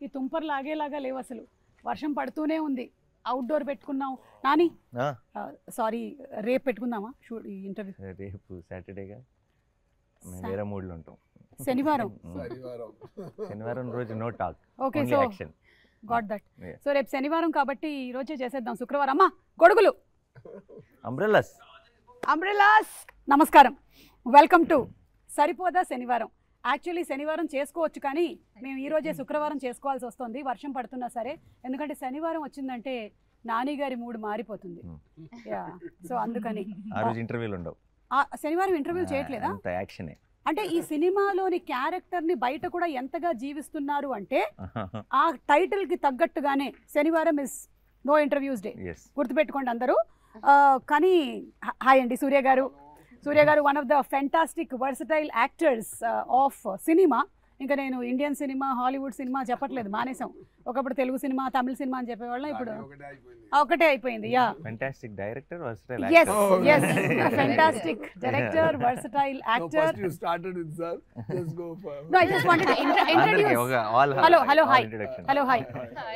ఈ తుంపర్ లాగేలాగా లేవు అసలు. వర్షం పడుతూనే ఉంది. అవుట్డోర్ పెట్టుకున్నాం నాని. సారీ, రేపు పెట్టుకుందామా ఇంటర్వ్యూ? రేపు సాటర్డేగా, వేరే మూడ్లో ఉంటాం. శనివారం రోజు no talk. Okay, so got that. So రేపు శనివారం కాబట్టి ఈ రోజే చేసేద్దాం. శుక్రవారం అమ్మా గొడుగులు, అంబ్రెల్లాస్. నమస్కారం, వెల్కమ్ టు సరిపోదా శనివారం. యాక్చువల్లీ శనివారం చేసుకోవచ్చు, కానీ మేము ఈరోజే శుక్రవారం చేసుకోవాల్సి వస్తుంది వర్షం పడుతున్నా సరే. ఎందుకంటే శనివారం వచ్చిందంటే నాని గారి మూడు మారిపోతుంది. సో అందుకని ఇంటర్వ్యూలు ఉండవు. శనివారం ఇంటర్వ్యూ చేయట్లేదా? అంటే ఈ సినిమాలోని క్యారెక్టర్ ని బయట కూడా ఎంతగా జీవిస్తున్నారు అంటే ఆ టైటిల్ కి తగ్గట్టుగానే శనివారం ఇస్ నో ఇంటర్వ్యూస్ డే. గుర్తుపెట్టుకోండి అందరూ. కానీ హాయ్ అండి సూర్య గారు. One of the fantastic versatile actors of cinema. ఇంకా నేను ఇండియన్ సినిమా, హాలీవుడ్ సినిమా చెప్పట్లేదు, మానేసాం. ఒకప్పుడు తెలుగు సినిమా, తమిళ సినిమా అని చెప్పేవాళ్ళం, ఇప్పుడు ఒకటే అయిపోయింది. Yeah, fantastic director, versatile fantastic director, versatile actor. Hello hi.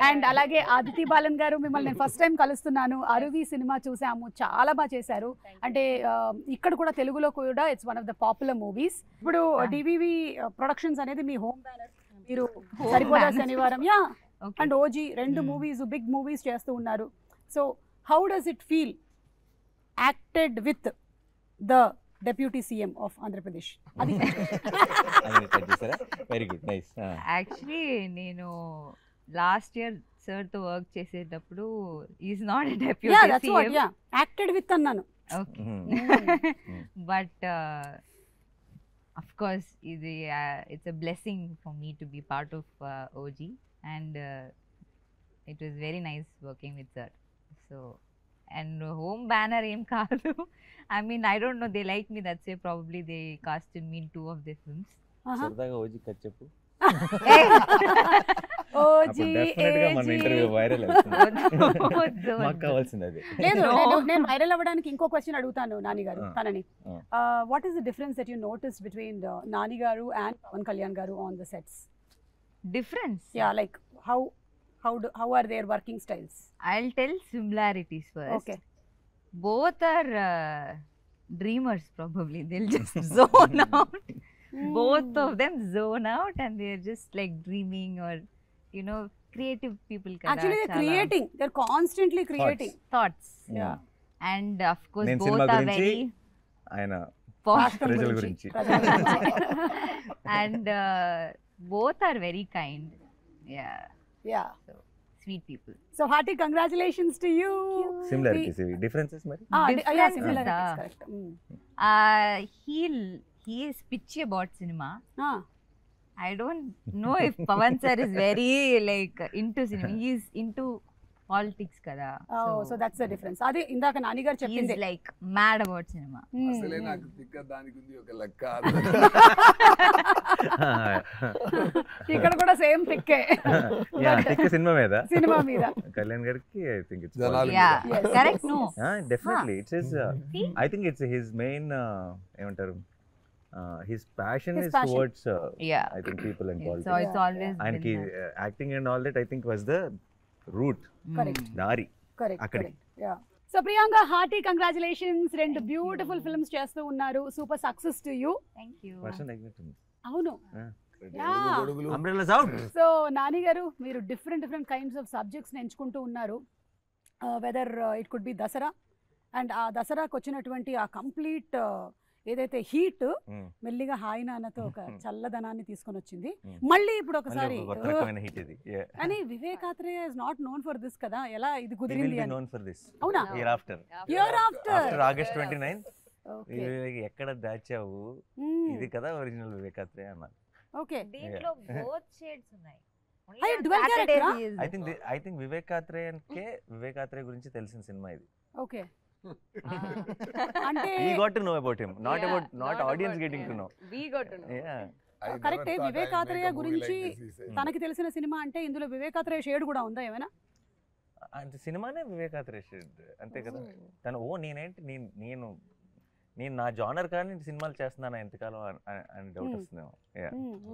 And అలాగే ఆదితి బాలన్ గారు, మిమ్మల్ని నేను ఫస్ట్ టైం కలుస్తున్నాను. అరువి సినిమా చూసాము, చాలా బాగా చేశారు. అంటే ఇక్కడ కూడా తెలుగులో కూడా it's one of the popular movies. ఇప్పుడు డివివి ప్రొడక్షన్స్ అనేది మీ హోమ్ బ్యానర్. మీరు సరిపోదా శనివారం అండ్ ఓజీ రెండు మూవీస్, బిగ్ మూవీస్ చేస్తూ ఉన్నారు. So how does it feel acted with the deputy CM of Andhra Pradesh? Very good, nice. Actually నేను లాస్ట్ ఇయర్ సార్ తో work చేసేటప్పుడు is not a deputy CM, acted with అన్నాను. But of course it's a blessing for me to be part of OG, and it was very nice working with sir. So and home banner em kaadu. I mean, I don't know, they like me, that's why probably they casted me in 2 of their films. సరదాగా OG cut చెప్పు. OG మన interview viral అవుతుంది, మాకు కావాల్సింది అదే. లేదు, నేను viral అవ్వడానికి ఇంకో క్వశ్చన్ అడుగుతాను నాని గారు తనని. What is the difference that you noticed between Nani గారు అండ్ పవన్ కళ్యాణ్ గారు on the sets? Difference? Yeah, like how are their working styles? I'll tell similarities first. Okay. Both are dreamers probably. They'll just zone out. Both of them zone out and they're just like dreaming, or you know, creative people kada. Actually they're creating, they're constantly creating thoughts. Yeah. And of course both are very ayana ప్రజల గురించి and both are very kind. Yeah. So sweet people. So hearty congratulations to you. Similarities, differences mari? Yeah, similarities, correct. He is pitchy about cinema. I don't know if Pavan sir is very like into cinema. He is into politics kada. So that's the difference. Adi indaka Nani garu cheppindi. He is like mad about cinema. asale naaku tikka daniki undi oka lakka. ఇక్కడ కూడా same టిక్కే. Tick cinema మీద కళ్యాణ్ గారికి I think it's correct. No, definitely it is I think it's his main ఏమంటారు, his passion is towards I think people and politics. So it's always and acting and all that I think was the route. Correct. Dari. Correct. Yeah. So Priyanka, hearty congratulations. Rendu beautiful films chestu unnaru. Super success to you. Thank you. వర్షం తగ్గినట్టుంది. అవును. Umbrellas out. So Nani గారు, మీరు different kinds of subjects ఎంచుకుంటూ ఉన్నారు. Whether it could be Dasara, and ఆ దసరాకు వచ్చినటువంటి ఆ complete ఏదైతే హీట్ మెల్లిగా హాయి నాన్నతో ఒక చల్లదనాన్ని తీసుకొని వచ్చింది. మళ్ళీ ఇప్పుడు ఒకసారి కానీ Vivek Athreya is not known for this కదా, ఎలా ఇది కుదిరింది? అవునా? ఇయర్ ఆఫ్టర్ ఆగస్ట్ 29 ఎక్కడ దాచావు, ఇది కదా ఒరిజినల్ వివేకాత్రే అన్నారు. ఓకే, దీంట్లో both shades ఉన్నాయి. I think వివేకాత్రే గురించి తెలిసిన సినిమా ఇది. ఓకే, అంటే we got to know about him, not audience getting to know. We got to know. Yeah. కరెక్టే. వివేకాత్రేయ గురించి తనకి తెలిసిన సినిమా అంటే ఇందులో వివేకాత్రేయ షేడ్ కూడా ఉందా ఏమైనా? అంటే సినిమానే వివేకాత్రేయ షేడ్ అంతే కదా. తను నేను నా జానర్ కానీ సినిమాలు చేస్తున్నాను ఎంతకాలం అని డౌట్ వస్తుందేమో.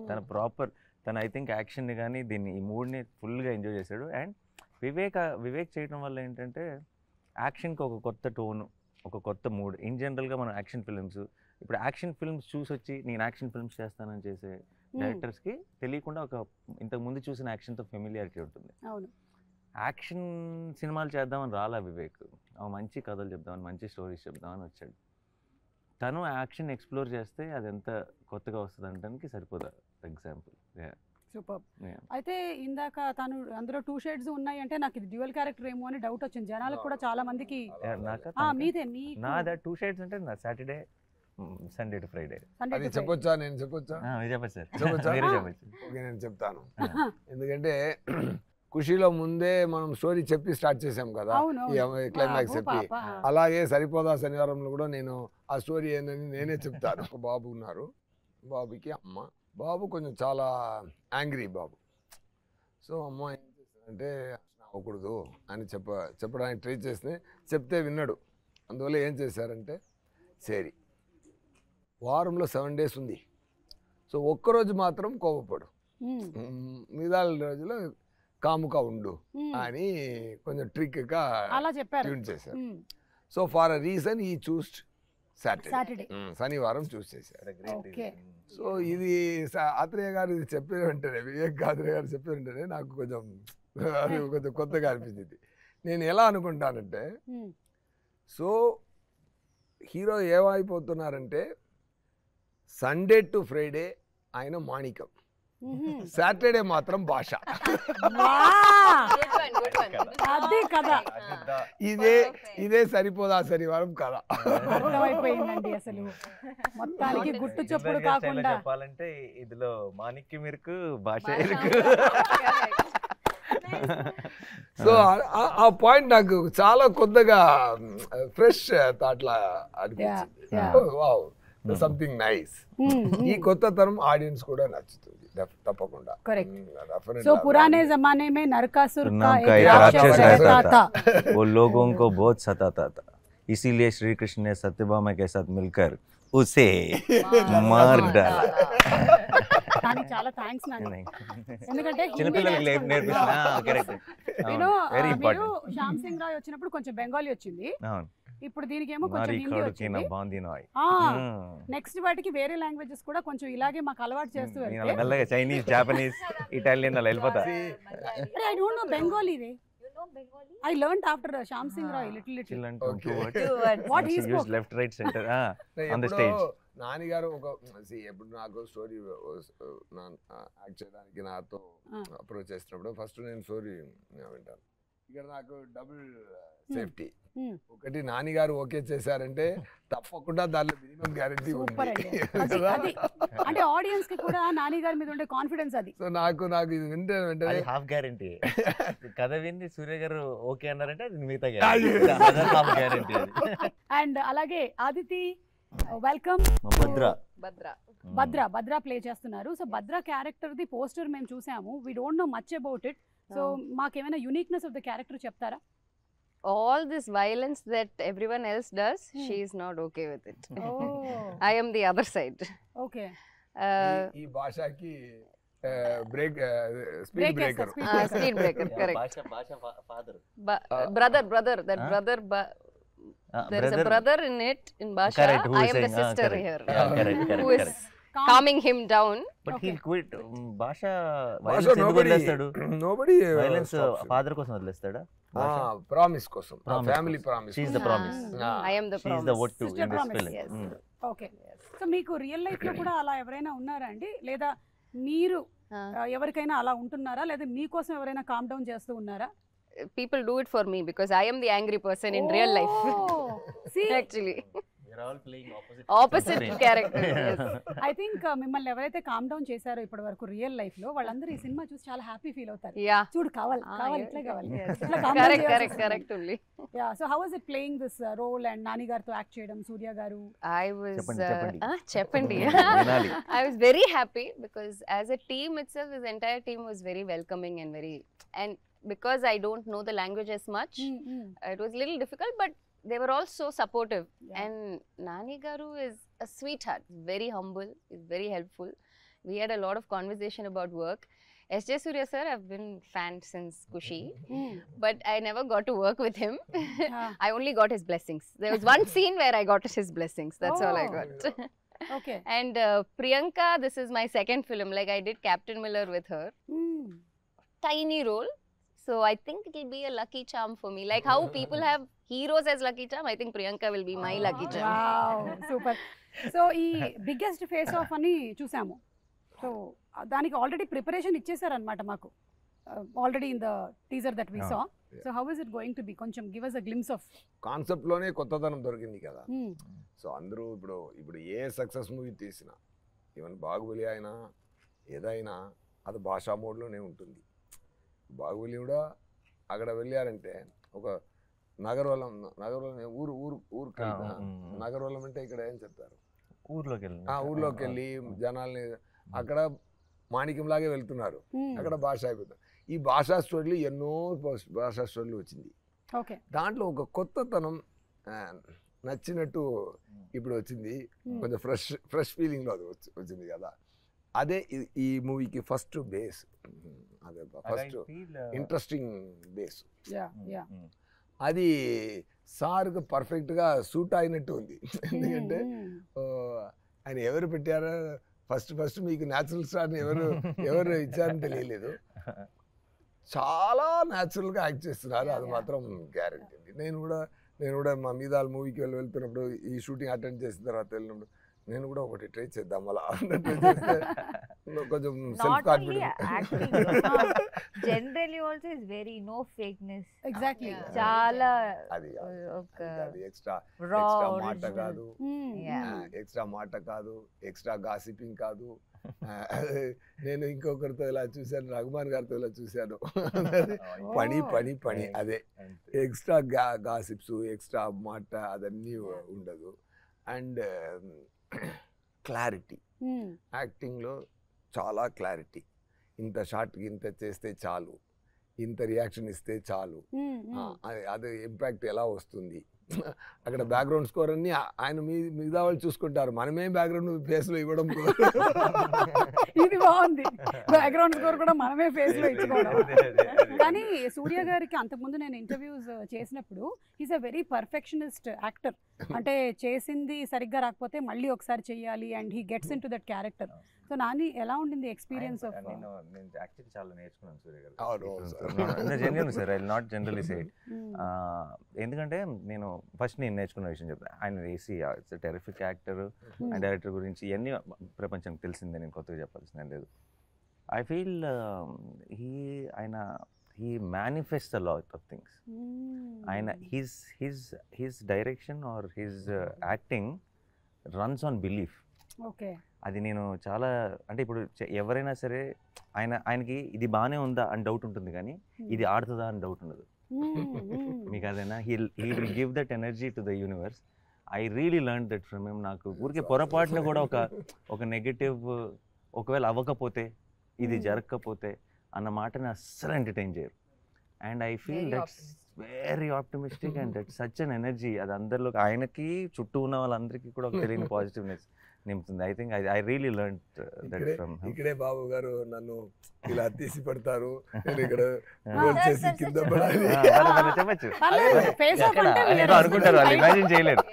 తన ప్రాపర్ తను ఐ థింక్ యాక్షన్ని కానీ దీన్ని ఈ మూడ్ని ఫుల్గా ఎంజాయ్ చేశాడు. అండ్ వివేక్ చేయడం వల్ల ఏంటంటే యాక్షన్కి ఒక కొత్త టోను, ఒక కొత్త మూడ్. ఇన్ జనరల్గా మనం యాక్షన్ ఫిల్మ్స్, ఇప్పుడు యాక్షన్ ఫిల్మ్స్ చూసొచ్చి నేను యాక్షన్ ఫిల్మ్స్ చేస్తానని చేసే డైరెక్టర్స్కి తెలియకుండా ఒక ఇంతకు ముందు చూసిన యాక్షన్తో ఫెమిలియారిటీ ఉంటుంది. యాక్షన్ సినిమాలు చేద్దామని రాలా వివేక్, మంచి కథలు చెప్దామని, మంచి స్టోరీస్ చెప్దామని వచ్చాడు. తను యాక్షన్ ఎక్స్ప్లోర్ చేస్తే అది ఎంత కొత్తగా వస్తుంది అనడానికి సరిపోదా ఎగ్జాంపుల్. సూపర్. అయితే ఇందాక తను అందులో 2 షేడ్స్ ఉన్నాయి అంటే నాకు ఇది డ్యూయల్ క్యారెక్టర్ ఏమో అని డౌట్ వచ్చింది జనాలకు కూడా, చాలా మందికి. మీదే నాదా 2 షేడ్స్ అంటే నా సాటర్డే సండే టు ఫ్రైడే. అది చెప్పొచ్చా? నేను చెప్పొచ్చా? చెప్పచ్చు సార్, చెప్పచ్చు. ఓకే, నేను చెప్తాను. ఎందుకంటే ఖుషీలో ముందే మనం స్టోరీ చెప్పి స్టార్ట్ చేసాం కదా, క్లైమాక్స్ చెప్పి. అలాగే సరిపోదా శనివారంలో కూడా నేను ఆ స్టోరీ ఏందని నేనే చెప్తాను. ఒక బాబు ఉన్నారు, బాబుకి అమ్మ. బాబు కొంచెం చాలా యాంగ్రీ బాబు. సో అమ్మ ఏం చేస్తానంటే అవ్వకూడదు అని చెప్పడానికి ట్రై చేస్తే చెప్తే విన్నాడు. అందువల్ల ఏం చేశారంటే, సరే వారంలో 7 days ఉంది, సో ఒక్కరోజు మాత్రం కోపపడు, మిగతా రోజులో కాముగా ఉండు అని కొంచెం ట్రిక్గా ట్యూన్ చేశారు. సో ఫార్ అ రీజన్ ఈ చూస్డ్ సాటర్డే, శనివారం చూస్ చేశారు. సో ఇది ఆత్రేయ గారు ఇది చెప్పిన వెంటనే, వివేక్ ఆత్రేయ గారు చెప్పిన వెంటనే నాకు కొంచెం కొత్తగా అనిపించింది. నేను ఎలా అనుకుంటానంటే, సో హీరో ఏమైపోతున్నారంటే సండే టు ఫ్రైడే ఆయన మాణికం, సాటర్డే మాత్రం భాష. ఇదే సరిపోదా శనివారం కదా. అసలు మొత్తానికి గుట్టు చప్పుడు కాకుండా చెప్పాలంటే ఇదిలో మాణిక్యం ఇరుకు, భాష. సో ఆ పాయింట్ నాకు చాలా కొత్తగా ఫ్రెష్ థాట్ లా అనిపించింది. Wow, something nice. ఈ కొత్త తరం ఆడియన్స్ కూడా నచ్చుతుంది తప్పకుండా. సో పురానే జమానే में नरकासुर का एक राक्षस रहता था, वो लोगों को बहुत सताता था, इसीलिए श्री कृष्ण ने सत्यभामा के साथ मिलकर उसे मार डाला. కానీ చాలా థాంక్స్ నాని, ఎందుకంటే చిన్నపిల్లలకి నేర్పిస్తున్నా. Correct. Very important. Shyam Singh Roy వచ్చినప్పుడు కొంచెం బెంగాలీ వచ్చింది, ఇప్పుడు దీనికేమో కొంచెం హిందీ వచ్చింది. నెక్స్ట్ వాటికి వేరే లాంగ్వేజెస్ కూడా కొంచెం ఇలాగే మాకు అలవాటు చేస్తూ వెళ్తే మెల్లగా చైనీస్, జాపనీస్, ఇటాలియన్ అలా వెళ్ళిపోతా. I don't know Bengali. I learned after Shyam Singh Roy little. What he spoke. Left, right, center on the stage. Nani గారు ఒక ఎప్పుడు నాకు స్టోరీ యాక్ట్ చేయడానికి నాతో అప్రోచ్ చేసినప్పుడు ఫస్ట్ నేను స్టోరీ వింటాను. ఇక్కడ నాకు డబుల్ సేఫ్టీ. ఒకటి నాని గారు ఓకే చేశారంటే తప్పకుండా దానిలో మినిమం గ్యారెంటీ ఉంది. అంటే ఆడియన్స్ కి కూడా నాని గారి మీద ఉండే కాన్ఫిడెన్స్ అది. సో నాకు ఇది వెంటనే హాఫ్ గ్యారెంటీ. కథ విని సూర్య గారు ఓకే అన్నారంటే అది మిగతా గ్యారెంటీ. అండ్ అలాగే ఆదితి, వెల్కమ్. భద్ర ప్లే చేస్తున్నారు. So Bhadra character the poster మేము చూసాము. We don't know much about it. So మాకేమైనా యూనిక్నెస్ ఆఫ్ ద క్యారెక్టర్ చెప్తారా? All this violence that everyone else does, she is not okay with it. I am the other side. Okay. ఈ భాషకి break speed breaker. Speed breaker, correct. భాష father. Brother, that brother. There is a brother in it, in Basha. Correct, I am the sister here. Correct. Who is calming him down. But he'll quit. Basha nobody violence father కోసం వదిలేస్తాడా? Promise కోసం, family promise. She is the promise. I am the promise. She is the what to in this film. Yes. Okay. So మీకు real life లో కూడా అలా ఎవరైనా ఉన్నారా అండి, లేదా మీరు ఎవరికైనా అలా ఉంటున్నారా, లేదా మీకోసం ఎవరైనా కామ్ డౌన్ చేస్తూ ఉన్నారా? People do it for me because I am the angry person in real life. See, actually We are all playing opposite characters. Yes. I think మిమ్మల్ని ఎవరైతే కామ్ డౌన్ చేశారో ఇప్పటి వరకు రియల్ లైఫ్ లో, వాళ్ళందరూ ఈ సినిమా చూసి చాలా హ్యాపీ ఫీల్ అవుతారు. Yeah. చూడు కావాలి ఇట్లా కావాలి. Correct only. Yeah, so how was it playing this role and Nani గారితో యాక్ట్ చేయడం, సూర్య గారు? I was చెప్పండి. I was very happy because as a team itself, this entire team was very welcoming and because I don't know the language as much, it was a little difficult, but they were all so supportive. And Nani garu is a sweetheart, very humble, is very helpful. we had a lot of conversation about work. S.J. Surya sir, I've been fan since Kushi, but I never got to work with him. I only got his blessings. There was one scene where I got his blessings. That's all I got. Okay. And Priyanka, this is my second film. Like I did Captain Miller with her. Tiny role. So I think it will be a lucky charm for me. Like how people have heroes as lucky charm, I think Priyanka will be my lucky charm. Wow, super. So ఈ biggest face off అని చూసాము. So దానికి already preparation ఇచ్చేసారనమాట మాకు already in the teaser that we saw. So how is it going to be? కొంచెం give us a glimpse of concept లోనే కొత్తదనం దొరికింది కదా. సో అందరూ ఇప్పుడు ఏ సక్సెస్ మూవీ తీసినా, ఈవెన్ బాహుబలి అయినా ఏదైనా అది భాషా మోడ్లోనే ఉంటుంది. బాహుబలి కూడా అక్కడ వెళ్ళారంటే ఒక నగరవలం నగరవలం అంటే ఇక్కడ ఏం చెప్తారు, ఊర్లోకి వెళ్ళి జనాల్ని అక్కడ మాణిక్యంలాగే వెళ్తున్నారు, అక్కడ భాష అయిపోతుంది. ఈ భాషా స్టోరీలు ఎన్నో భాషా స్టోరీలు వచ్చింది. దాంట్లో ఒక కొత్తతనం నచ్చినట్టు ఇప్పుడు వచ్చింది. కొంచెం ఫ్రెష్ ఫీలింగ్లో అది వచ్చింది కదా. అదే ఈ మూవీకి ఫస్ట్ బేస్, అదే ఫస్ట్ ఇంట్రెస్టింగ్ బేస్. అది సార్కు పర్ఫెక్ట్గా సూట్ అయినట్టు ఉంది. ఎందుకంటే ఆయన ఎవరు పెట్టారో ఫస్ట్ మీకు న్యాచురల్ స్టార్ని ఎవరు ఇచ్చారని తెలియలేదు. చాలా న్యాచురల్గా యాక్ట్ చేస్తున్నారు, అది మాత్రం గ్యారెంటీ అండి. నేను కూడా మా మీద మూవీకి వెళ్తున్నప్పుడు ఈ షూటింగ్ అటెండ్ చేసిన తర్వాత వెళ్ళినప్పుడు నేను కూడా ఒకటి ట్రై చేద్దాం అలా కొంచెం self confidence. Generally also is very no fakeness. Exactly. చాలా అది ఎక్స్ట్రా మాట కాదు, ఎక్స్ట్రా గాసిపింగ్ కాదు. నేను ఇంకొకరితో ఇలా చూశాను, రఘుమాన్ గారితో ఇలా చూశాను. పని అదే ఎక్స్ట్రా గాసిప్స్, ఎక్స్ట్రా మాట అదన్నీ ఉండదు. అండ్ క్లారిటీ, యాక్టింగ్లో చాలా క్లారిటీ. ఇంత షార్ట్కి ఇంత చేస్తే చాలు, ఇంత రియాక్షన్ ఇస్తే చాలు, అది ఇంపాక్ట్ ఎలా వస్తుంది. అక్కడ బ్యాక్గ్రౌండ్ స్కోర్ అన్ని ఆయన మిగతా వాళ్ళు చూసుకుంటారు, మనమే బ్యాక్గ్రౌండ్ ఫేస్లో ఇవ్వడం. ఇది బాగుంది, బ్యాక్గ్రౌండ్ స్కోర్ కూడా మనమే ఫేస్లో ఇచ్చుకోవడం. కానీ సూర్య గారికి అంతకుముందు నేను ఇంటర్వ్యూస్ చేసినప్పుడు is a very perfectionist actor. అంటే చేసింది సరిగ్గా రాకపోతే మళ్ళీ ఒకసారి చెయ్యాలి and he gets in to that character. So Nani ఎలా ఉండింది ఎక్స్పీరియన్స్ ఆఫ్? నేను యాక్చువల్లీ చాలా నేర్చుకున్నాను సూర్య గారు. Genuine sir, I will not generally say it. ఎందుకంటే నేను నేర్చుకున్న విషయం చెప్తాను. ఆయన AC terrific actor and director గురించి ఇవన్నీ ప్రపంచానికి తెలిసిందే, నేను కొత్తగా చెప్పాల్సిందే లేదు. I feel he manifests a lot of things. ఆయన his direction or his acting runs on belief. Okay. అది నేను చాలా, అంటే ఇప్పుడు ఎవరైనా సరే ఆయనకి ఇది బాగానే ఉందా అని డౌట్ ఉంటుంది, కానీ ఇది ఆడుతుందా అని డౌట్ ఉండదు. మీకు అదేనా, he will give that energy to the universe. I really learned that from him. నాకు ఊరికే పొరపాటున కూడా ఒక నెగటివ్ ఒకవేళ అవ్వకపోతే, ఇది జరగకపోతే అన్న మాటని అస్సలు ఎంటర్టైన్ చేయరు. And I feel that's very optimistic and that's such an energy. అది అందరిలో, ఆయనకి చుట్టూ ఉన్న వాళ్ళందరికీ కూడా ఒక తెలియని పాజిటివ్నెస్ నింపుతుంది. I think I really learn that from him. ఇక్కడే బాబు గారు నన్ను ఇలా తీసి పెడతారు, నేను ఇక్కడ చేసి కింద పడాలి చెప్పచ్చు అనుకుంటారు, వాళ్ళు ఇమాజిన్ చేయలేరు.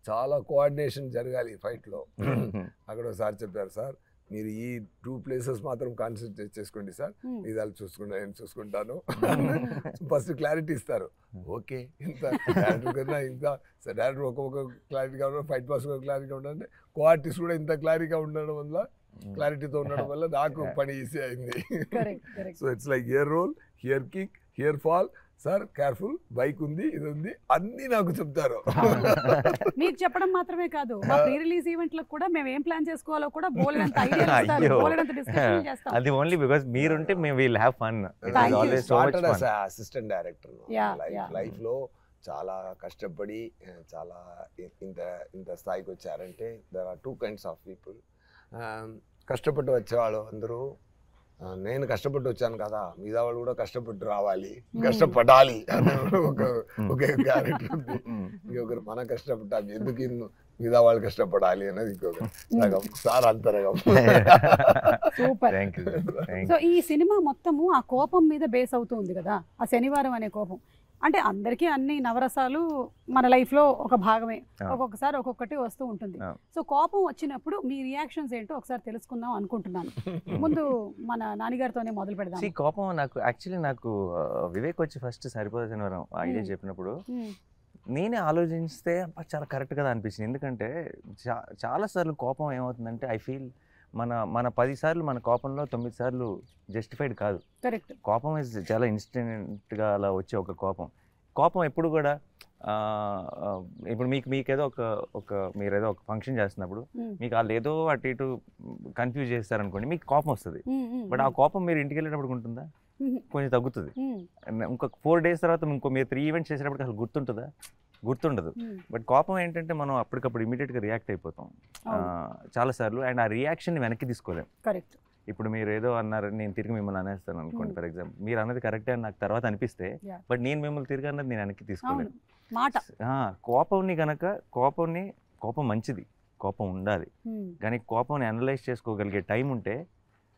చాలా కోఆర్డినేషన్ జరగాలి ఫైట్ లో. అక్కడ ఒకసారి చెప్పారు, సార్ మీరు ఈ 2 places మాత్రం కాన్సన్ట్రేట్ చేసుకోండి సార్, ఇదాలు నేను చూసుకుంటాను. ఫస్ట్ క్లారిటీ ఇస్తారు. ఓకే, ఇంత డైరెక్టర్ కన్నా ఇంకా డైరెక్టర్ ఒక్కొక్క క్లారిటీగా ఉండడం, ఫైట్ పాస్ క్లారిటీగా ఉండాలంటే కో-ఆర్టిస్ట్ కూడా ఇంత క్లారిటీగా ఉండడం వల్ల, క్లారిటీతో ఉండడం వల్ల నాకు పని ఈజీ అయింది. So it's like here roll, here kick, here fall, sir careful, bike ఉంది, ఇది ఉంది, అన్ని నాకు చెప్తారు. మీకు చెప్పడం మాత్రమే కాదు, మా ప్రీ రిలీజ్ ఈవెంట్లకు కూడా మేము ఏం ప్లాన్ చేసుకోవాలో కూడా బోలెడంత ఐడియాలు ఇస్తారు, బోలెడంత డిస్కషన్ చేస్తాం. అది ఓన్లీ బికాజ్ మీరుంటే మేము will have fun. It is always so much fun. Assistant director life లో చాలా కష్టపడి చాలా ఇంత స్థాయికి వచ్చారంటే there are 2 kinds of people. కష్టపడి వచ్చేవాళ్ళు అందరూ, నేను కష్టపడి వచ్చాను కదా, మిగతా వాళ్ళు కూడా కష్టపడి రావాలి, కష్టపడాలి అనే ఒక క్యారెక్టర్ ఉంది. ఇంకొకరు మనం కష్టపడ్డాం, ఎందుకు మిగతా వాళ్ళు కష్టపడాలి అనేది ఇంకొక రకం, సార్ అంతరకం. సూపర్. సో ఈ సినిమా మొత్తము ఆ కోపం మీద బేస్ అవుతుంది కదా, ఆ శనివారం అనే కోపం. అంటే అందరికీ అన్ని నవరసాలు మన లైఫ్లో ఒక భాగమే, ఒక్కొక్కసారి ఒక్కొక్కటి వస్తూ ఉంటుంది. సో కోపం వచ్చినప్పుడు మీ రియాక్షన్స్ ఏంటో ఒకసారి తెలుసుకుందాం అనుకుంటున్నాను. ముందు మన నాన్నగారితోనే మొదలు పెడదాం. కోపం నాకు యాక్చువల్లీ నాకు వివేక్ వచ్చి ఫస్ట్ సరిపోదా శనివారం ఐడియా చెప్పినప్పుడు నేనే ఆలోచిస్తే చాలా కరెక్ట్ కదా అనిపించింది. ఎందుకంటే చాలాసార్లు కోపం ఏమవుతుందంటే ఐ ఫీల్ మన 10 సార్లు మన కోపంలో 9 సార్లు జస్టిఫైడ్ కాదు. కరెక్ట్. కోపం ఇస్ చాలా ఇన్స్టెంట్గా అలా వచ్చే ఒక కోపం ఎప్పుడు కూడా ఇప్పుడు మీకేదో మీరేదో ఒక ఫంక్షన్ చేస్తున్నప్పుడు మీకు వాళ్ళు ఏదో అటు ఇటు కన్ఫ్యూజ్ చేస్తారనుకోండి, మీకు కోపం వస్తుంది. బట్ ఆ కోపం మీరు ఇంటికి వెళ్ళేటప్పుడు ఉంటుందా? కొంచెం తగ్గుతుంది. ఇంకొక 4 days తర్వాత మీరు 3 ఈవెంట్స్ చేసేటప్పుడు అసలు గుర్తుండదు. బట్ కోపం ఏంటంటే మనం అప్పటికప్పుడు ఇమీడియట్గా రియాక్ట్ అయిపోతాం చాలాసార్లు, అండ్ ఆ రియాక్షన్ని వెనక్కి తీసుకోలేం. కరెక్ట్. ఇప్పుడు మీరు ఏదో అన్నారు, నేను తిరిగి మిమ్మల్ని అనేస్తాను అనుకోండి ఫర్ ఎగ్జాంపుల్, మీరు అన్నది కరెక్టే అని నాకు తర్వాత అనిపిస్తే, బట్ నేను మిమ్మల్ని తిరిగి అన్నది నేను వెనక్కి తీసుకోలేను. కోపం మంచిది, కోపం ఉండాలి, కానీ కోపంని అనలైజ్ చేసుకోగలిగే టైం ఉంటే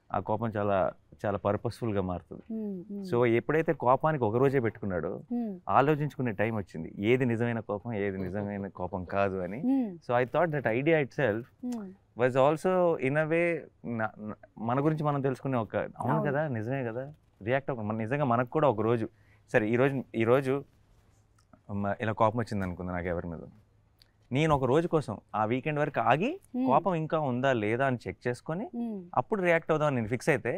ఆ కోపం చాలా చాలా పర్పస్ఫుల్గా మారుతుంది. సో ఎప్పుడైతే కోపానికి ఒక రోజే పెట్టుకున్నాడో ఆలోచించుకునే టైం వచ్చింది, ఏది నిజమైన కోపం ఏది నిజమైన కోపం కాదు అని. So I thought that idea itself was also in a way మన గురించి మనం తెలుసుకునే ఒక అవును కదా నిజమే కదా రియాక్ట్ అవ్వ నిజంగా మనకు కూడా ఒక రోజు సరే ఈరోజు ఇలా కోపం వచ్చింది అనుకుంది నాకు ఎవరి మీద, నేను ఒక రోజు కోసం ఆ వీకెండ్ వరకు ఆగి కోపం ఇంకా ఉందా లేదా అని చెక్ చేసుకొని అప్పుడు రియాక్ట్ అవుదాం నేను ఫిక్స్ అయితే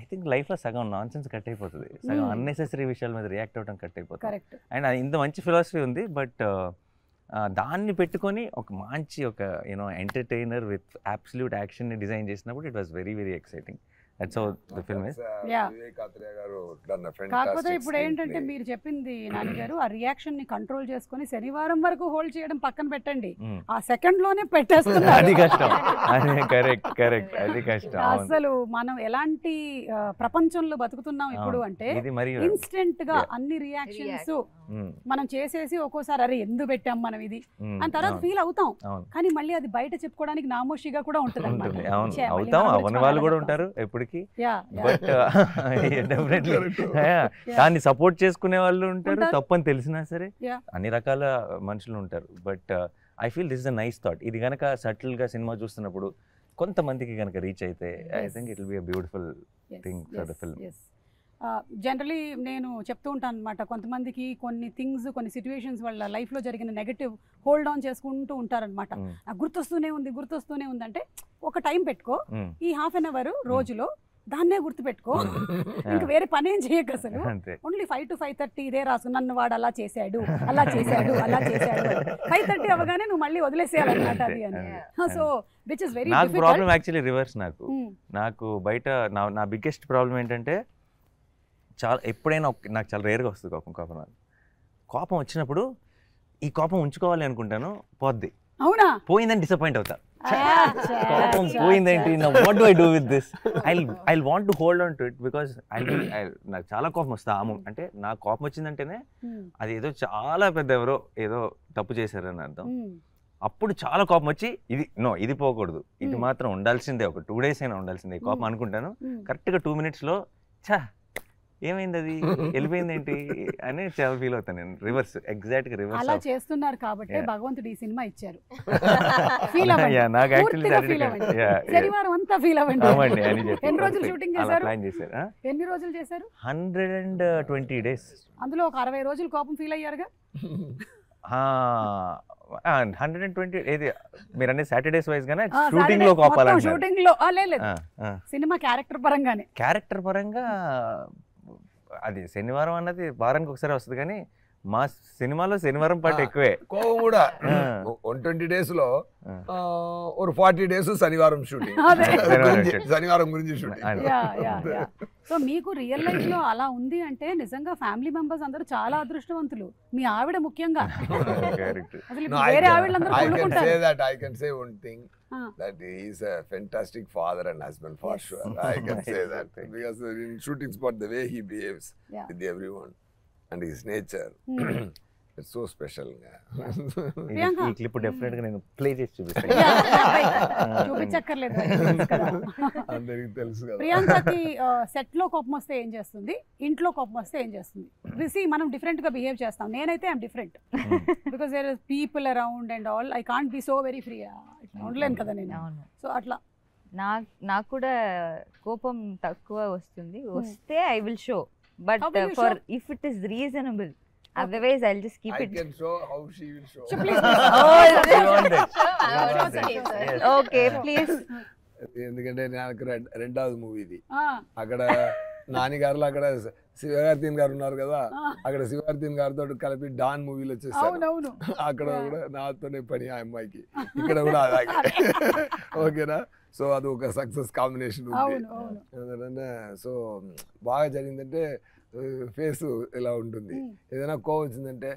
ఐ థింక్ లైఫ్లో సగం నాన్ సెన్స్ కట్ అయిపోతుంది, సగం అన్నెసెసరీ విషయాల మీద రియాక్ట్ అవ్వడం కట్ అయిపోతుంది. అండ్ ఇంత మంచి ఫిలాసఫీ ఉంది, బట్ దాన్ని పెట్టుకొని ఒక మంచి ఒక ఎంటర్టైనర్ విత్ అబ్సల్యూట్ యాక్షన్ని డిజైన్ చేసినప్పుడు it was very very exciting. That's how the film is. కాకపోతే ఇప్పుడు ఏంటంటే మీరు చెప్పింది నాన్నగారు, ఆ రియాక్షన్ ని కంట్రోల్ చేసుకుని శనివారం వరకు హోల్డ్ చేయడం పక్కన పెట్టండి, ఆ సెకండ్ లోనే పెట్టేస్తున్నారు. అది కష్టం. కరెక్ట్ అది కష్టం. అసలు మనం ఎలాంటి ప్రపంచంలో బతుకుతున్నాం ఇప్పుడు అంటే ఇన్స్టెంట్ గా అన్ని రియాక్షన్స్ మనం చేసేసి ఒక్కోసారి అరే ఎందుకు పెట్టాం మనం ఇది అని తర్వాత ఫీల్ అవుతాం, కానీ మళ్ళీ అది బయట చెప్పుకోవడానికి నామోషిగా కూడా ఉంటుంది. వాళ్ళు కూడా ఉంటారు ఎప్పటికీ, బట్ డెఫినెట్లీ దాన్ని సపోర్ట్ చేసుకునే వాళ్ళు ఉంటారు, తప్పని తెలిసినా సరే అన్ని రకాల మనుషులు ఉంటారు. But I feel this is a nice thought. ఇది కనుక సటిల్ గా సినిమా చూస్తున్నప్పుడు కొంతమందికి కనుక రీచ్ అయితే I think it will be a beautiful thing for the film. Generally నేను చెప్తూ ఉంటాను అనమాట, కొంతమందికి కొన్ని థింగ్స్ కొన్ని సిచ్యువేషన్స్ వాళ్ళ లైఫ్లో జరిగిన నెగటివ్ హోల్డ్ ఆన్ చేసుకుంటూ ఉంటారనమాట. గుర్తొస్తూనే ఉంది అంటే ఒక టైం పెట్టుకో, ఈ ½ an hour రోజులో దాన్నే గుర్తుపెట్టుకో, ఇంకా వేరే పని ఏం చేయక అసలు ఓన్లీ 5 to 5:30 ఇదే రాసు, నన్ను వాడు అలా చేశాడు 5:30 అవగానే నువ్వు మళ్ళీ వదిలేసేయాలన్నమాట అది అని. So which is very difficult. Problem actually reverse. నాకు బయట నా బిగ్గెస్ట్ ప్రాబ్లం ఏంటంటే ఎప్పుడైనా నాకు చాలా రేర్గా వస్తుంది కోపం వచ్చినప్పుడు ఈ కోపం ఉంచుకోవాలి అనుకుంటాను, పోద్ది, అవునా పోయిందని డిసప్పాయింట్ అవుతా. కోపం పోయిందేంటి, what do I do with this, I want to hold on to it because నాకు చాలా కోపం వస్తా. అంటే నాకు కోపం వచ్చిందంటేనే అది ఏదో చాలా పెద్ద ఎవరో ఏదో తప్పు చేశారని అర్థం. అప్పుడు చాలా కోపం వచ్చి ఇది పోకూడదు, ఇది మాత్రం ఉండాల్సిందే, ఒక 2 days అయినా ఉండాల్సిందే కోపం అనుకుంటాను. కరెక్ట్గా 2 minutes ఏమైంది అది వెళ్ళిపోయింది ఏంటి అని చాలా ఫీల్ అవుతాను నేను. రివర్స్, ఎగ్జాక్ట్ గా రివర్స్. అలా చేస్తున్నారు కాబట్టి భగవంతుడు ఈ సినిమా ఇచ్చారు. శనివారం అంతా ఫీల్ అవ్వండి. ఎన్ని రోజులు షూటింగ్ చేశారు? ఎన్ని రోజులు చేశారు? 120 days. అందులో ఒక 60 రోజులు కోపం ఫీల్ అయ్యారుగా. 120 ఏది మీరు అనే సాటర్డేస్ వైజ్ గానే షూటింగ్ లో కోపాలంటే షూటింగ్ లో లేదు, సినిమా క్యారెక్టర్ పరంగా అది శనివారం అన్నది వారానికి ఒకసారి వస్తుంది, కానీ మా సినిమాలో శనివారం పాటు ఎక్కువే కోపం కూడా. 120 days లో 40 days శనివారం షూటింగ్, శనివారం గురించి షూటింగ్. సో మీకు రియల్ లైఫ్ లో అలా ఉంది అంటే నిజంగా ఫ్యామిలీ మెంబర్స్ అందరూ చాలా అదృష్టవంతులు, మీ ఆవిడ ముఖ్యంగా. వేరే ఆవిడలందరూ I can say one thing, that he is a fantastic father and husband for sure. I can say that because in shooting spot the way he behaves with everyone and his nature, it's so special. Priyanka. ఈ clip definite గా నేను play చేసి చూపిస్తాను. చూపించక్కర్లేదు. అందరికి తెలుసు కదా. ప్రియాంకకి set లో కోపం వస్తే ఏం చేస్తుంది, ఇంట్లో కోపం వస్తే ఏం చేస్తుంది? రిసి మనం డిఫరెంట్ గా బిహేవ్ చేస్తాం. నేనైతే I'm different because there is people around and all. I can't be so very free. ఇట్లా ఉండలేను కదా నేను. సో అట్లా నాకు కూడా కోపం తక్కువ వస్తుంది. వస్తే I will show, but How will you for show? If it is reasonable, otherwise I will just keep I it. can show how she will show. So please. Okay please. ఎందుకంటే నాకు రెండవది మూవీ ఇది. అక్కడ నానిగారులో అక్కడ శివకార్తీన్ గారు ఉన్నారు కదా, అక్కడ శివకార్తీన్ గారితో కలిపి డాన్ మూవీలో వచ్చేసారు. అక్కడ కూడా నాతోనే పని ఆ అమ్మాయికి, ఇక్కడ కూడా అలాగే. ఓకేనా? సో అది ఒక సక్సెస్ కాంబినేషన్ ఉంది. సో బాగా జరిగిందంటే ఫేస్ ఇలా ఉంటుంది. ఏదైనా కోపం వచ్చిందంటే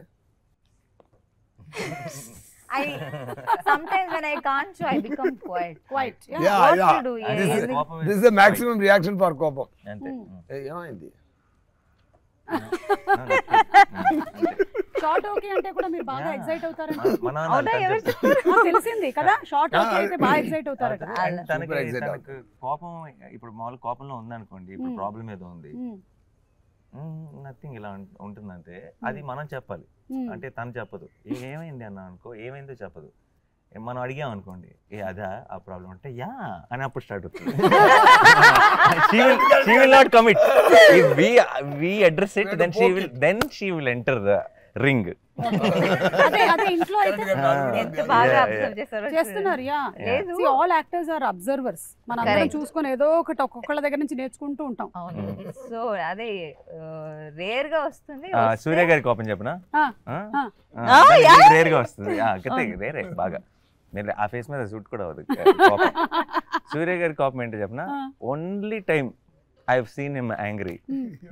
Sometimes when I can't show, I become quiet. Yeah, What yeah. to do? This is the maximum reaction for కోపం. అంతే. ఏమైంది? షార్ట్ ఓకే అంటే కూడా మీరు బాగా ఎక్సైట్ అవుతారండి. మా నాన్న తెలిసింది కదా, షార్ట్ ఓకే అయితే బాగా ఎక్సైట్ అవుతారట. తనకు కోపం ఇప్పుడు మామూలు కోపంలో ఉందనుకోండి, ఇప్పుడు ప్రాబ్లం ఏదో ఉంది, నథింగ్ ఇలా ఉంటుందంటే అది మనం చెప్పాలి. అంటే తను చెప్పదు. ఏమైంది అన్న అనుకో, ఏమైందో చెప్పదు. మనం అడిగాం అనుకోండి, అదా ఆ ప్రాబ్లం అంటే యా అని అప్పుడు స్టార్ట్ అవుతుంది. she will not commit. If we address it, then she will enter the ring. అదే ఇంట్లో అయితే ఎంత బాగా అబ్జర్వ్ చేస్తారో చేస్తున్నారు. See, all actors are observers. మనం అందరం చూసుకొని ఏదో ఒకటి ఒక్కొక్కళ్ళ దగ్గర నుంచి నేర్చుకుంటూ ఉంటాం. సో అదే రేర్ గా వస్తుంది. సూర్య గారి కోపం చెప్పనా? రేర్ గా వస్తుంది. రేరే బాగా. ఆ ఫేస్ మీద సూట్ కూడా అవ్వదు. సూర్య గారి కోపం ఏంటో చెప్పనా? Only time I have seen him angry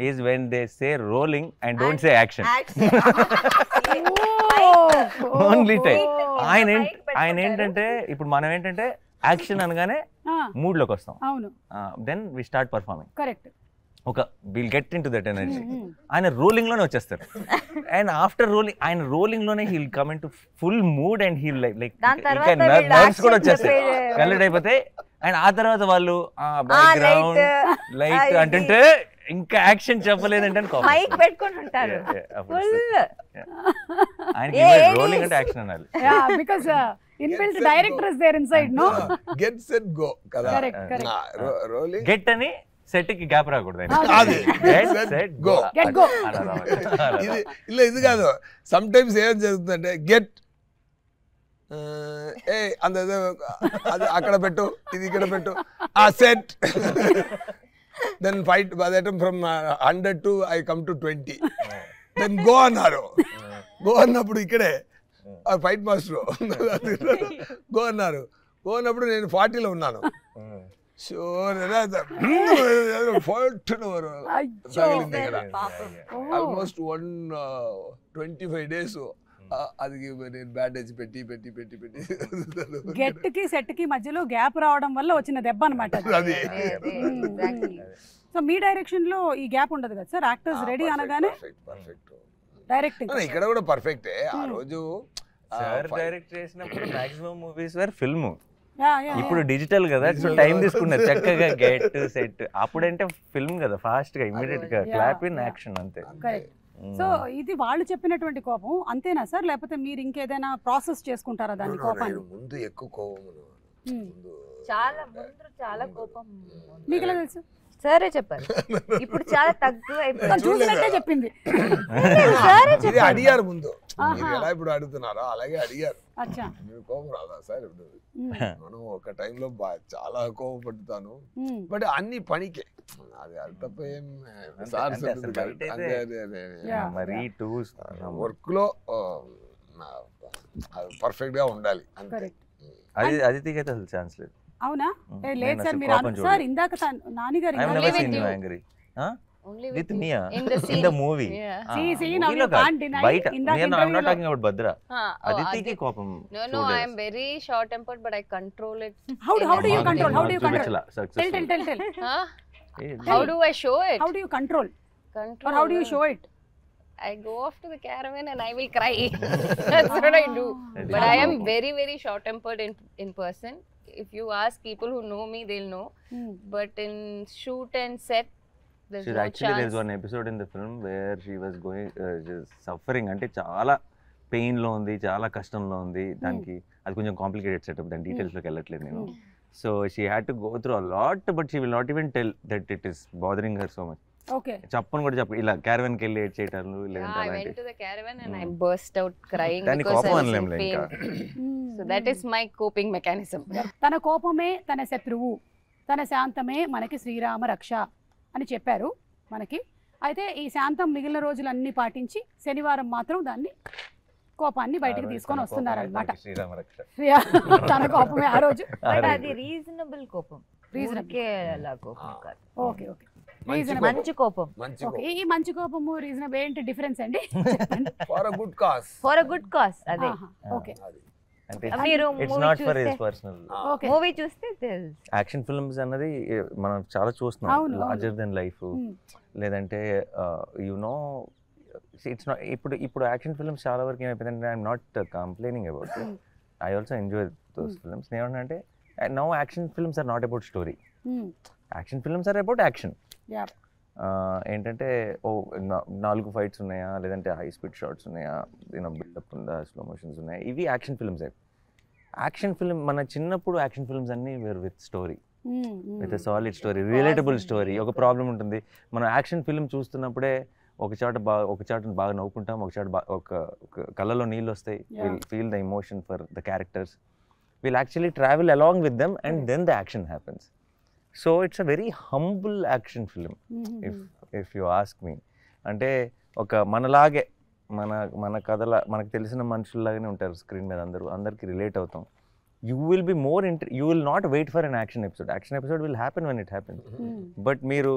is when they say rolling and don't say action. Only time. ఆయన ఏంటంటే ఇప్పుడు మనం ఏంటంటే యాక్షన్ అనగానే మూడ్ లోకి వస్తాం. Then we start performing. Correct. ఒక will get in to that energy. ఆయన రోలింగ్ లోనే వచ్చేస్తారు. అండ్ ఆఫ్టర్ రోలింగ్, ఆయన రోలింగ్ లోనే he'll come in to full mood and he'll like nerves కూడా వచ్చేస్తాయి, కలెక్ట్ అయిపోతాయి. అండ్ ఆ తర్వాత వాళ్ళు బ్యాక్గ్రౌండ్ లైట్ అంటుంటే ఇంకా యాక్షన్ చెప్పలేదంటే మైక్ పెట్టుకొని ఉంటారు. ఆయనకి రోలింగ్ అంటే యాక్షన్ అనాలి. Because inbuilt director is there inside. No get set go కదా. రోలింగ్ గెట్ అని సెట్ కి గ్యాప్ రాకూడదు. ఇది కాదు. సమ్ టైమ్స్ ఏం జరుగుతుందంటే గెట్ అంత అది అక్కడ పెట్టు, ఇది ఇక్కడ పెట్టు, ఆ set. Then fight by the time from 100 to I come to 20. Then go అన్నారు. గో అన్నప్పుడు ఇక్కడే ఫైట్ మాస్టర్ గో అన్నారు. గో అన్నప్పుడు నేను 40లో ఉన్నాను. ఆల్మోస్ట్ 125 days అది నేను బ్యాండేజ్ పెట్టి పెట్టి పెట్టి పెట్టి గెట్ కి సెట్ కి మధ్యలో గ్యాప్ రావడం వల్ల వచ్చిన దెబ్బ అన్నమాట. సో మీ డైరెక్షన్ లో ఈ గ్యాప్ ఉండదు కదా సార్? యాక్టర్స్ రెడీ అనగానే డైరెక్టింగ్ ఇక్కడ కూడా పర్ఫెక్టే. ఆ రోజు సార్ డైరెక్ట్ చేసినప్పుడు మాక్సిమం మూవీస్ వేర్ ఫిల్మ్. ఇప్పుడు డిజిటల్ కదా, సో టైం తీసుకున్నారు చక్కగా గెట్ సెట్. అప్పుడంటే ఫిల్మ్ కదా, ఫాస్ట్ గా ఇమీడియట్ గా క్లాప్ ఇన్ యాక్షన్ అంతే. సో ఇది వాళ్ళు చెప్పినటువంటి కోపం అంతేనా సార్, లేకపోతే మీరు ఇంకేదైనా ప్రాసెస్ చేసుకుంటారా దాని కోపాన్ని? ముందు ఎక్కువ కోపం, చాలా కోపం. మీకు ఎలా తెలుసు? సరే చెప్పారు. ఇప్పుడు చాలా తక్కువ చూసినట్టే చెప్పింది. అడిగారు ముందు, ఎలా ఇప్పుడు అడుగుతున్నారో అలాగే అడిగారు. కోపం రాదా సార్? మనం ఒక టైంలో చాలా కోపపడుతాను, బట్ అన్ని పనికే. అది అది తప్ప ఏం వర్క్ లో పర్ఫెక్ట్ గా ఉండాలి అంతే. అది అదితికి అయితే అసలు ఛాన్స్ లేదు. అవునా? లేదు సార్, మీరు సార్ ఇందాక నానిగారు with Mia in the movie. See, now you can't deny. I'm not talking about Bhadra. Aditi ki kopam. No, I am very short tempered, but I control it. How do you control? Huh? How do I show it? How do you control? Or how do you show it? I go off to the caravan and I will cry. That's what I do. But I am very, very short-tempered in person. If you ask people who know me, they'll know. But in shoot and set, there's no actually chance. there's one episode in the film where she was going suffering, అంటే చాలా pain లో ఉంది, చాలా కష్టంలో ఉంది. దానికి అది కొంచెం కాంప్లికేటెడ్ సెటప్, దాని డీటెయిల్స్ లోకి వెళ్ళట్లేదు నేను. So she had to go through a lot, but she will not even tell that it is bothering her so much. Okay, చెప్పను కూడా చెప్పు, ఇలా క్యారవన్ కి వెళ్ళి ఏడ్ చేయటాలు లేదంటే I అలాంటి. went to the caravan and I burst out crying దాని because I కోపం was in అనలేంలే pain. ఇంకా. So that is my coping mechanism. తన కోపమే తన శత్రువు, తన శాంతమే మనకి శ్రీరామ రక్ష అని చెప్పారు మనకి. అయితే ఈ శాంతం మిగిలిన రోజులన్నీ పాటించి శనివారం మాత్రం దాన్ని కోపాన్ని బయటికి తీసుకొని వస్తున్నారనమాట. శ్రీరామ రక్ష. తన కోపమే ఆ రోజు. బట్ అది రీజనబుల్ కోపం, రీజనబుల్. అలా కోపం కాదు. ఓకే ఓకే, మంచి కోపం. ఓకే, ఈ మంచి కోపము రీజనబుల్ ఏంటి డిఫరెన్స్ అండి? For a good cause. For a good cause. అదే ఓకే, అంటే మీరు it's not for his personal. Okay. Movie చూస్తే తెలుసు. యాక్షన్ ఫిల్మ్స్ అన్నది మనం చాలా చూస్తున్నాం, అవును, లార్జర్ దెన్ లైఫ్. లేదంటే యునో ఇట్స్ నాట్, ఇప్పుడు యాక్షన్ ఫిల్మ్స్ చాలా వరకు ఏమైపోయిందంటే I'm not complaining about it, I also enjoy those films. ఏమంటే now action films are not about story, action films are about action. ఏంటంటే ఓ 4 ఫైట్స్ ఉన్నాయా, లేదంటే high speed shots ఉన్నాయా, buildup ఉందా, స్లో మోషన్స్ ఉన్నాయా, ఇవి యాక్షన్ ఫిల్మ్స్. యాక్షన్ ఫిల్మ్ మన చిన్నప్పుడు యాక్షన్ ఫిల్మ్స్ అన్నీ were with story, with solid story, relatable story. ఒక ప్రాబ్లం ఉంటుంది, మనం యాక్షన్ ఫిల్మ్ చూస్తున్నప్పుడే ఒక చాట బాగా నవ్వుకుంటాం, ఒక చాట ఒక కళ్ళలో నీళ్ళు వస్తాయి, will feel the emotion for the characters, will actually travel along with them and then the action happens. So it's a very humble action film if you ask me. అంటే ఒక మనలాగే మన కథల మనకు తెలిసిన మనుషుల్లాగానే ఉంటారు స్క్రీన్ మీద, అందరికి రిలేట్ అవుతాం. You will be more you will not wait for an action episode. Action episode will happen when it happen, but మీరు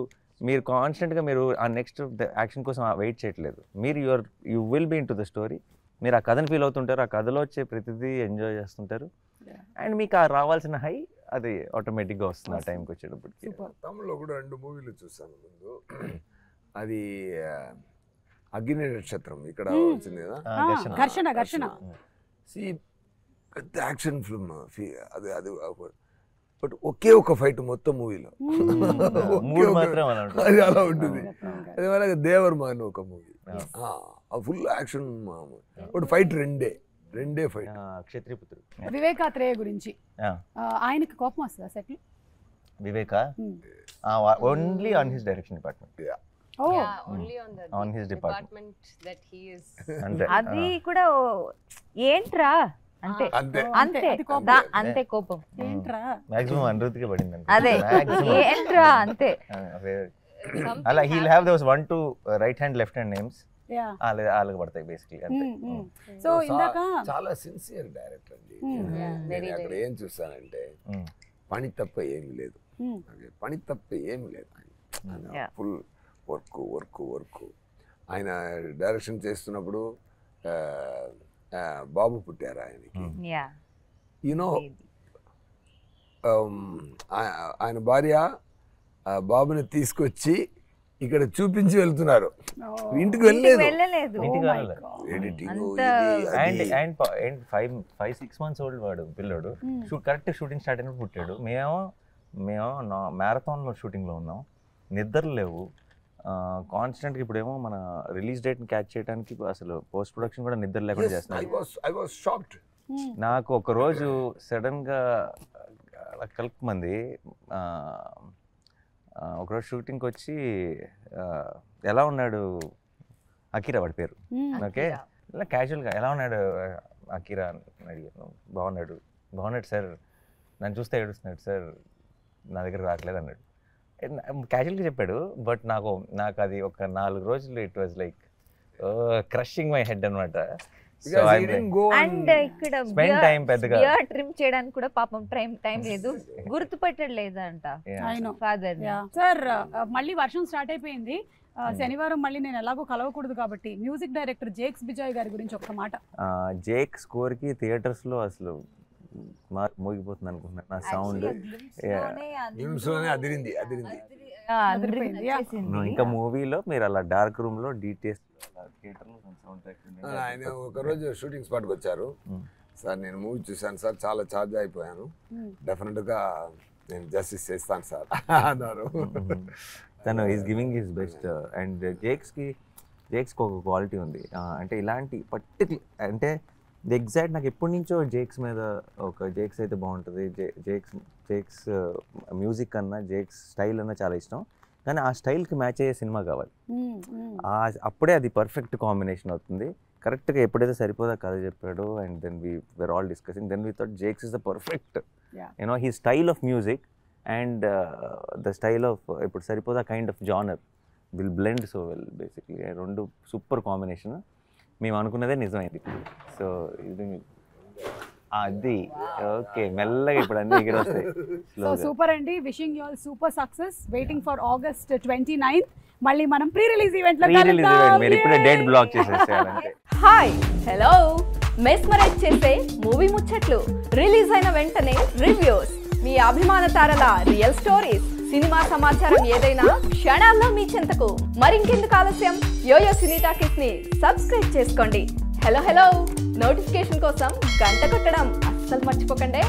కాన్స్టెంట్గా మీరు ఆ నెక్స్ట్ యాక్షన్ కోసం వెయిట్ చేయట్లేదు. మీరు you will be into the story, మీరు ఆ కథను ఫీల్ అవుతుంటారు, ఆ కథలో వచ్చే ప్రతిదీ ఎంజాయ్ చేస్తుంటారు, అండ్ మీకు ఆ రావాల్సిన హై అది ఆటోమేటిక్గా వస్తుంది ఆ టైంకి వచ్చేటప్పటికి. తమిళ్లో కూడా 2 మూవీలు చూసాను ముందు. అది అగ్ని నక్షత్రం ఇక్కడ వచ్చింది కదా, ఘర్షణ. పెద్ద యాక్షన్ ఫిల్మ్ అది అది బట్ ఒకే ఒక ఫైట్ మొత్తం మూవీలో, అది అలా ఉంటుంది. అదే మన దేవర్ మాన్ ఒక movie, full action, but fight రెండే ఫైట్. క్షత్రియపుత్రుడు. వివేకాత్రేయ గురించి ఆయనకి కోపం వస్తుందా సెట్లు? Vivek only on his direction department. On his department that he is. అది కూడా ఏంట్రా అంటే అంతే కోపం ఏంట్రా మాక్సిమం అనురుతిగా పడింది. అదే ఏంట్రా అంతే. అలా he'll have those 1 2 right hand left hand names, వాళ్ళకి పడతాయి బేసిక్లీ అంతే. సో ఇందాక చాలా సిన్సియర్ డైరెక్టర్ అండి. నేను అక్కడ ఏం చూస్తానంటే పని తప్ప ఏమి లేదు, ఫుల్ వర్క్. ఆయన డైరెక్షన్ చేస్తున్నప్పుడు బాబు పుట్టారు ఆయనకి. యూనో ఆయన భార్య బాబుని తీసుకొచ్చి ఇక్కడ చూపించి వెళ్తున్నారు, ఇంటికి వెళ్ళలేదు. ఎడిటింగ్ 5-6 months ఓల్డ్ వాడు పిల్లోడు, కరెక్ట్ షూటింగ్ స్టార్ట్ అయినప్పుడు పుట్టాడు. మేము మ్యారథాన్లో షూటింగ్లో ఉన్నాం, నిద్రలు లేవు కాన్స్టెంట్గా. ఇప్పుడేమో మన రిలీజ్ డేట్ని క్యాచ్ చేయడానికి అసలు పోస్ట్ ప్రొడక్షన్ కూడా నిద్ర లేకుండా చేస్తున్నాం. నాకు ఒకరోజు సడన్గా కలుపుమంది ఒకరోజు షూటింగ్కి వచ్చి ఎలా ఉన్నాడు అకీరా వాడి పేరు, ఓకే ఇలా క్యాజువల్గా ఎలా ఉన్నాడు అకీరా అని అడిగాను. బాగున్నాడు సార్, నన్ను చూస్తే ఏడుస్తున్నాడు సార్, నా దగ్గర రావట్లేదు అన్నాడు. క్యాజువల్గా చెప్పాడు, బట్ నాకు అది ఒక 4 రోజులు it was like crushing my head అనమాట. అండ్ ఇక్కడ బియర్డ్ ట్రిమ్ చేయడానికి కూడా పాపం టైం లేదు, గుర్తుపట్టలేదు అంట ఫాదర్. సార్ మళ్ళీ వర్షం స్టార్ట్ అయిపోయింది, శనివారం మళ్ళీ నేను ఎలాగో కలవకూడదు కాబట్టి మ్యూజిక్ డైరెక్టర్ జేక్స్ బిజాయ్ గారి గురించి ఒక మాట. జేక్ స్కోర్ కి థియేటర్స్ లో అసలు మోగిపోతుంది అనుకుంటున్నాను నా సౌండ్. నిమిషంలోనే అదిరింది. ఇంకా మూవీలో మీరు అలా డార్క్ రూమ్ లో డీటెయిల్స్ ఆయన ఒకరోజు షూటింగ్ స్పాట్కి వచ్చారు. సార్ నేను మూవీ చూశాను సార్, చాలా ఛార్జ్ అయిపోయాను, డెఫినెట్గా నేను జస్టిస్ చేస్తాను సార్ అన్నారు. తను is giving his best. And జేక్స్కి ఒక క్వాలిటీ ఉంది, అంటే ఇలాంటి పర్టికులర్ అంటే ఎగ్జాక్ట్ నాకు ఎప్పటి నుంచో జేక్స్ మీద ఒక జేక్స్ అయితే బాగుంటుంది, జేక్స్ మ్యూజిక్ అన్నా జేక్స్ స్టైల్ అన్నా చాలా ఇష్టం, కానీ ఆ స్టైల్కి మ్యాచ్ అయ్యే సినిమా కావాలి. అప్పుడే అది పర్ఫెక్ట్ కాంబినేషన్ అవుతుంది. కరెక్ట్గా ఎప్పుడైతే సరిపోదా కథ చెప్పాడు and then we are all discussing, then we thought Jakes is the perfect you know he style of music and the style of ఇప్పుడు Saripodhaa kind of genre will blend so well. Basically రెండు సూపర్ కాంబినేషన్. మేము అనుకున్నదే నిజమైంది. సో ఇది అది okay, మెల్లగా ఇప్పుడు అన్ని ఎగిరి వస్తాయి. సో సూపర్ అండి, wishing you all super success. Waiting for August 29th. మళ్ళీ మనం ప్రీ రిలీజ్ ఈవెంట్ లో కలుద్దాం. మీరు ఇప్పుడే డేట్ బ్లాక్ చేసేసేయాలంటే. హాయ్ హలో, మెస్మరైజ్ చేసే మూవీ ముచ్చట్లు, రిలీజ్ అయిన వెంటనే రివ్యూస్, మీ అభిమాన తారల రియల్ స్టోరీస్, సినిమా సమాచారం ఏదైనా క్షణాల్లో మీ చెంతకు. మరింకెందుకు ఆలస్యం, యోయో సినీ టాకీస్ ని సబ్స్క్రైబ్ చేసుకోండి. హలో నోటిఫికేషన్ కోసం గంట కొట్టడం అస్సలు మర్చిపోకండి.